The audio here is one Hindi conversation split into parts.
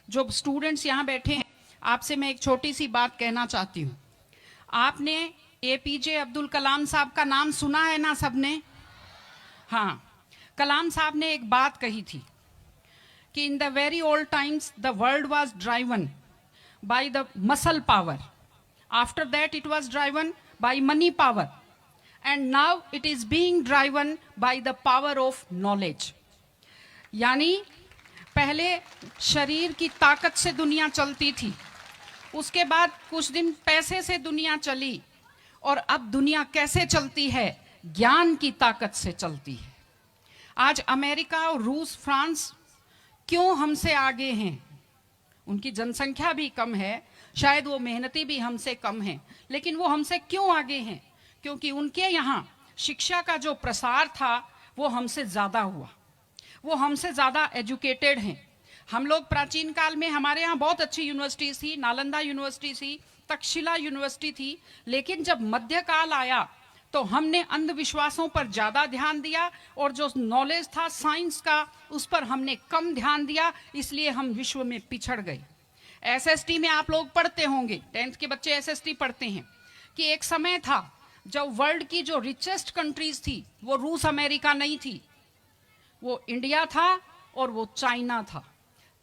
जो स्टूडेंट्स यहाँ बैठे हैं, आपसे मैं एक छोटी सी बात कहना चाहती हूँ। आपने एपीजे अब्दुल कलाम साहब का नाम सुना है ना सबने? हाँ, कलाम साहब ने एक बात कही थी कि in the very old times the world was driven by the muscle power, after that it was driven by money power, and now it is being driven by the power of knowledge. यानी पहले शरीर की ताकत से दुनिया चलती थी, उसके बाद कुछ दिन पैसे से दुनिया चली, और अब दुनिया कैसे चलती है? ज्ञान की ताकत से चलती है। आज अमेरिका और रूस, फ्रांस क्यों हमसे आगे हैं? उनकी जनसंख्या भी कम है, शायद वो मेहनती भी हमसे कम हैं, लेकिन वो हमसे क्यों आगे हैं? क्योंकि उनके यहाँ शिक्षा का जो प्रसार था वो हमसे ज़्यादा हुआ, वो हमसे ज़्यादा एजुकेटेड हैं। हम लोग प्राचीन काल में हमारे यहाँ बहुत अच्छी यूनिवर्सिटीज़ थी, नालंदा यूनिवर्सिटी थी, तक्षशिला यूनिवर्सिटी थी, लेकिन जब मध्यकाल आया तो हमने अंधविश्वासों पर ज़्यादा ध्यान दिया, और जो नॉलेज था साइंस का उस पर हमने कम ध्यान दिया, इसलिए हम विश्व में पिछड़ गए। एसएसटी में आप लोग पढ़ते होंगे, 10th के बच्चे एसएसटी पढ़ते हैं, कि एक समय था जब वर्ल्ड की जो रिचेस्ट कंट्रीज थी वो रूस अमेरिका नहीं थी, वो इंडिया था और वो चाइना था।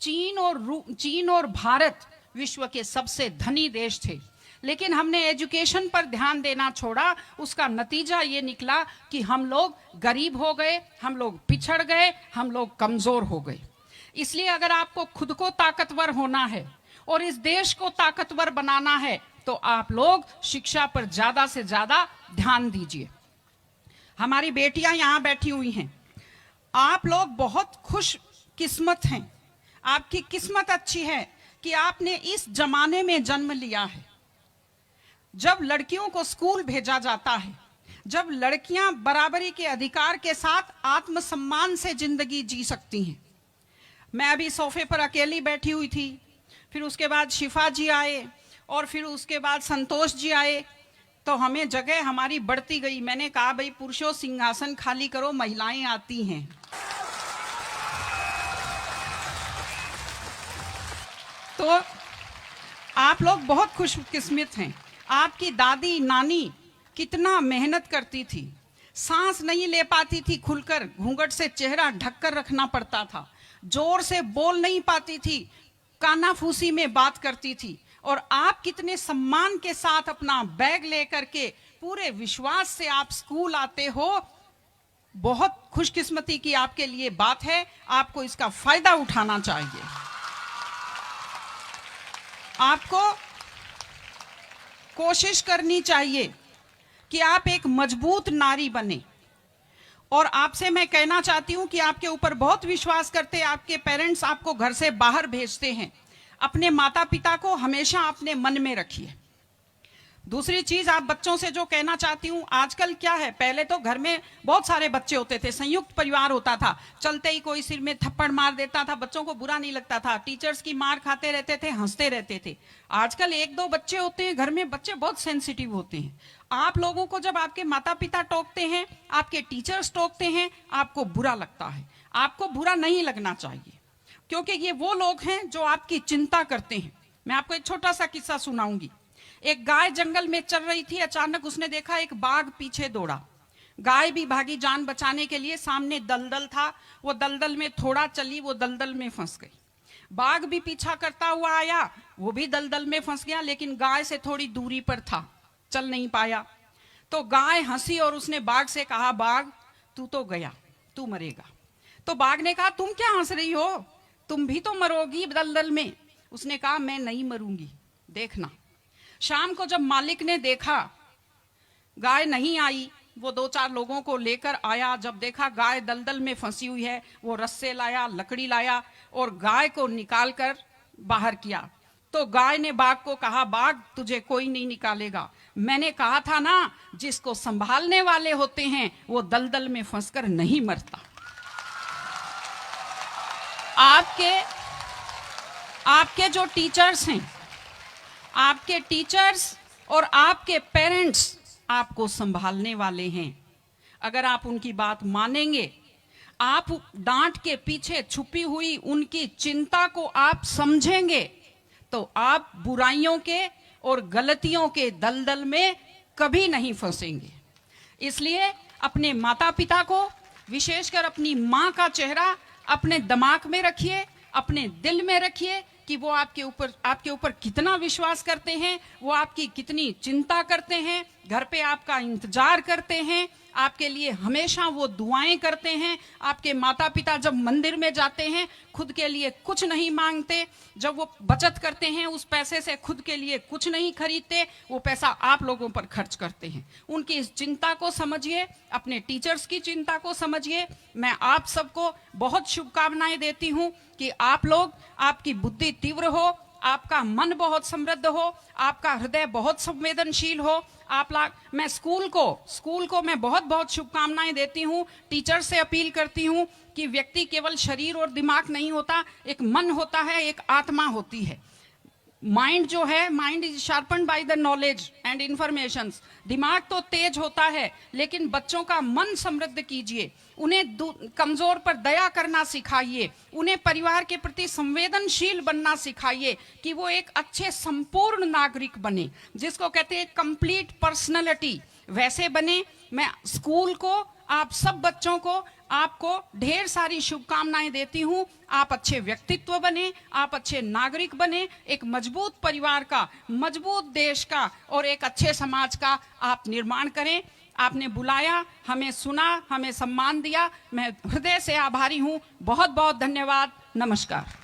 चीन और भारत विश्व के सबसे धनी देश थे, लेकिन हमने एजुकेशन पर ध्यान देना छोड़ा। उसका नतीजा ये निकला कि हम लोग गरीब हो गए, हम लोग पिछड़ गए, हम लोग कमजोर हो गए। इसलिए अगर आपको खुद को ताकतवर होना है और इस देश को ताकतवर बनाना है तो आप लोग शिक्षा पर ज्यादा से ज्यादा ध्यान दीजिए। हमारी बेटियां यहाँ बैठी हुई हैं, आप लोग बहुत खुश किस्मत हैं, आपकी किस्मत अच्छी है कि आपने इस जमाने में जन्म लिया है जब लड़कियों को स्कूल भेजा जाता है, जब लड़कियां बराबरी के अधिकार के साथ आत्मसम्मान से जिंदगी जी सकती हैं। मैं अभी सोफे पर अकेली बैठी हुई थी, फिर उसके बाद शिफा जी आए, और फिर उसके बाद संतोष जी आए, तो हमें जगह हमारी बढ़ती गई। मैंने कहा भाई पुरुषों सिंहासन खाली करो, महिलाएं आती हैं। तो आप लोग बहुत खुशकिस्मत हैं। आपकी दादी नानी कितना मेहनत करती थी, सांस नहीं ले पाती थी खुलकर, घूंघट से चेहरा ढककर रखना पड़ता था, जोर से बोल नहीं पाती थी, कानाफूसी में बात करती थी, और आप कितने सम्मान के साथ अपना बैग लेकर के पूरे विश्वास से आप स्कूल आते हो। बहुत खुशकिस्मती की आपके लिए बात है, आपको इसका फायदा उठाना चाहिए। आपको कोशिश करनी चाहिए कि आप एक मजबूत नारी बने, और आपसे मैं कहना चाहती हूं कि आपके ऊपर बहुत विश्वास करते हैं, आपके पेरेंट्स आपको घर से बाहर भेजते हैं, अपने माता पिता को हमेशा अपने मन में रखिए। दूसरी चीज आप बच्चों से जो कहना चाहती हूँ, आजकल क्या है, पहले तो घर में बहुत सारे बच्चे होते थे, संयुक्त परिवार होता था, चलते ही कोई सिर में थप्पड़ मार देता था, बच्चों को बुरा नहीं लगता था, टीचर्स की मार खाते रहते थे, हंसते रहते थे। आजकल 1-2 बच्चे होते हैं घर में, बच्चे बहुत सेंसिटिव होते हैं। आप लोगों को जब आपके माता पिता टोकते हैं, आपके टीचर्स टोकते हैं, आपको बुरा लगता है। आपको बुरा नहीं लगना चाहिए, क्योंकि ये वो लोग हैं जो आपकी चिंता करते हैं। मैं आपको एक छोटा सा किस्सा सुनाऊंगी। एक गाय जंगल में चल रही थी, अचानक उसने देखा एक बाघ पीछे दौड़ा। गाय भी भागी जान बचाने के लिए, सामने दलदल था, वो दलदल में थोड़ा चली, वो दलदल में फंस गई। बाघ भी पीछा करता हुआ आया, वो भी दलदल में फंस गया, लेकिन गाय से थोड़ी दूरी पर था, चल नहीं पाया। तो गाय हंसी और उसने बाघ से कहा, बाघ तू तो गया, तू मरेगा। तो बाघ ने कहा, तुम क्या हंस रही हो, तुम भी तो मरोगी दलदल में। उसने कहा, मैं नहीं मरूंगी, देखना। शाम को जब मालिक ने देखा गाय नहीं आई, वो 2-4 लोगों को लेकर आया। जब देखा गाय दलदल में फंसी हुई है, वो रस्से लाया, लकड़ी लाया, और गाय को निकाल कर बाहर किया। तो गाय ने बाघ को कहा, बाघ तुझे कोई नहीं निकालेगा, मैंने कहा था ना, जिसको संभालने वाले होते हैं वो दलदल में फंसकर नहीं मरता। आपके जो टीचर्स हैं, आपके टीचर्स और आपके पेरेंट्स आपको संभालने वाले हैं। अगर आप उनकी बात मानेंगे, आप डांट के पीछे छुपी हुई उनकी चिंता को आप समझेंगे तो आप बुराइयों के और गलतियों के दलदल में कभी नहीं फंसेंगे। इसलिए अपने माता पिता को, विशेषकर अपनी माँ का चेहरा अपने दिमाग में रखिए, अपने दिल में रखिए कि वो आपके ऊपर कितना विश्वास करते हैं, वो आपकी कितनी चिंता करते हैं, घर पे आपका इंतजार करते हैं, आपके लिए हमेशा वो दुआएं करते हैं। आपके माता पिता जब मंदिर में जाते हैं खुद के लिए कुछ नहीं मांगते, जब वो बचत करते हैं उस पैसे से खुद के लिए कुछ नहीं खरीदते, वो पैसा आप लोगों पर खर्च करते हैं। उनकी इस चिंता को समझिए, अपने टीचर्स की चिंता को समझिए। मैं आप सबको बहुत शुभकामनाएं देती हूं कि आप लोग, आपकी बुद्धि तीव्र हो, आपका मन बहुत समृद्ध हो, आपका हृदय बहुत संवेदनशील हो। मैं स्कूल को मैं बहुत बहुत शुभकामनाएं देती हूँ। टीचर से अपील करती हूँ कि व्यक्ति केवल शरीर और दिमाग नहीं होता, एक मन होता है, एक आत्मा होती है। माइंड जो है, mind is sharpened by the knowledge and information. दिमाग तो तेज होता है, लेकिन बच्चों का मन समृद्ध कीजिए, उन्हें कमजोर पर दया करना सिखाइए, उन्हें परिवार के प्रति संवेदनशील बनना सिखाइए कि वो एक अच्छे संपूर्ण नागरिक बने, जिसको कहते हैं कंप्लीट पर्सनैलिटी, वैसे बने। मैं स्कूल को, आप सब बच्चों को, आपको ढेर सारी शुभकामनाएं देती हूं। आप अच्छे व्यक्तित्व बने, आप अच्छे नागरिक बने, एक मजबूत परिवार का, मजबूत देश का और एक अच्छे समाज का आप निर्माण करें। आपने बुलाया, हमें सुना, हमें सम्मान दिया, मैं हृदय से आभारी हूं। बहुत बहुत धन्यवाद। नमस्कार।